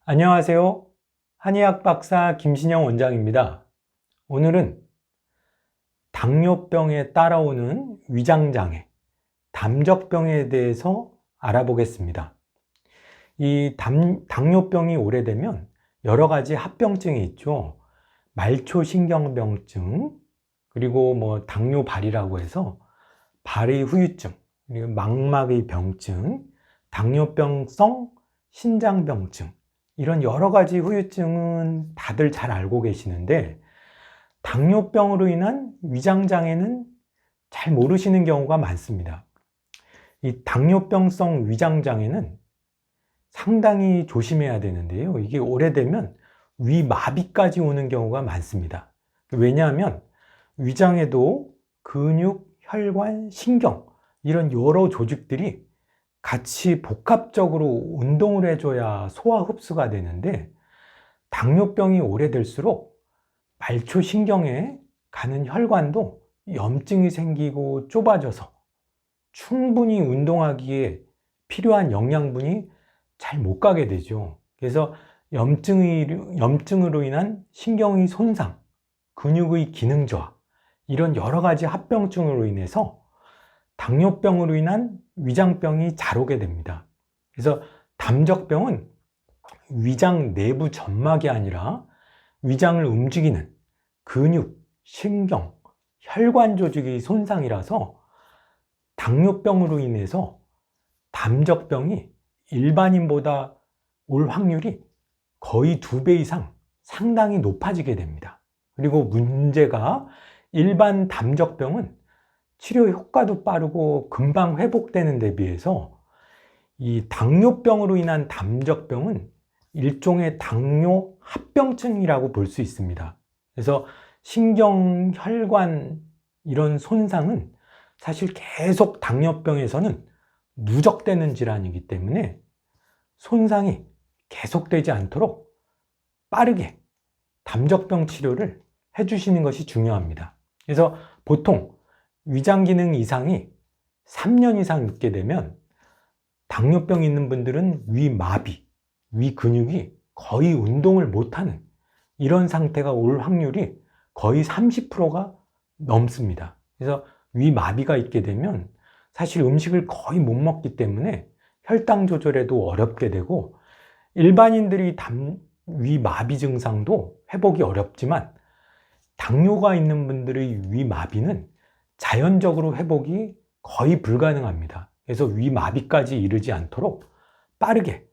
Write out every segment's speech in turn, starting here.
안녕하세요. 한의학 박사 김신영 원장입니다. 오늘은 당뇨병에 따라오는 위장장애, 담적병에 대해서 알아보겠습니다. 이 당뇨병이 오래되면 여러 가지 합병증이 있죠. 말초신경병증, 그리고 당뇨발이라고 해서 발의 후유증, 그리고 망막의 병증, 당뇨병성 신장병증, 이런 여러 가지 후유증은 다들 잘 알고 계시는데 당뇨병으로 인한 위장장애는 잘 모르시는 경우가 많습니다. 이 당뇨병성 위장장애는 상당히 조심해야 되는데요. 이게 오래되면 위마비까지 오는 경우가 많습니다. 왜냐하면 위장에도 근육, 혈관, 신경 이런 여러 조직들이 같이 복합적으로 운동을 해줘야 소화 흡수가 되는데 당뇨병이 오래될수록 말초신경에 가는 혈관도 염증이 생기고 좁아져서 충분히 운동하기에 필요한 영양분이 잘 못 가게 되죠. 그래서 염증으로 인한 신경의 손상, 근육의 기능 저하, 이런 여러 가지 합병증으로 인해서 당뇨병으로 인한 위장병이 잘 오게 됩니다. 그래서 담적병은 위장 내부 점막이 아니라 위장을 움직이는 근육, 신경, 혈관 조직의 손상이라서 당뇨병으로 인해서 담적병이 일반인보다 올 확률이 거의 2배 이상 상당히 높아지게 됩니다. 그리고 문제가 일반 담적병은 치료 효과도 빠르고 금방 회복되는 데 비해서 이 당뇨병으로 인한 담적병은 일종의 당뇨 합병증이라고 볼 수 있습니다. 그래서 신경, 혈관 이런 손상은 사실 계속 당뇨병에서는 누적되는 질환이기 때문에 손상이 계속되지 않도록 빠르게 담적병 치료를 해주시는 것이 중요합니다. 그래서 보통 위장 기능 이상이 3년 이상 있게 되면 당뇨병 있는 분들은 위마비, 위 근육이 거의 운동을 못하는 이런 상태가 올 확률이 거의 30%가 넘습니다. 그래서 위마비가 있게 되면 사실 음식을 거의 못 먹기 때문에 혈당 조절에도 어렵게 되고 일반인들이 위마비 증상도 회복이 어렵지만 당뇨가 있는 분들의 위마비는 자연적으로 회복이 거의 불가능합니다. 그래서 위마비까지 이르지 않도록 빠르게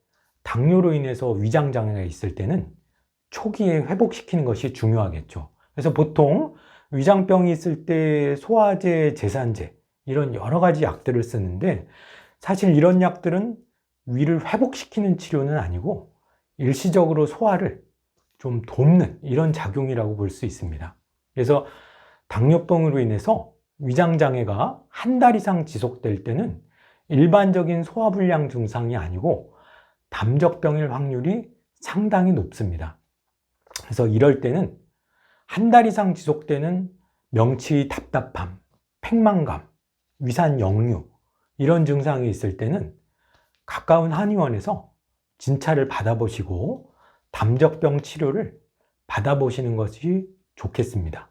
당뇨로 인해서 위장장애가 있을 때는 초기에 회복시키는 것이 중요하겠죠. 그래서 보통 위장병이 있을 때 소화제, 제산제 이런 여러 가지 약들을 쓰는데 사실 이런 약들은 위를 회복시키는 치료는 아니고 일시적으로 소화를 좀 돕는 이런 작용이라고 볼 수 있습니다. 그래서 당뇨병으로 인해서 위장장애가 한 달 이상 지속될 때는 일반적인 소화불량 증상이 아니고 담적병일 확률이 상당히 높습니다. 그래서 이럴 때는 한 달 이상 지속되는 명치의 답답함, 팽만감, 위산 역류 이런 증상이 있을 때는 가까운 한의원에서 진찰을 받아보시고 담적병 치료를 받아보시는 것이 좋겠습니다.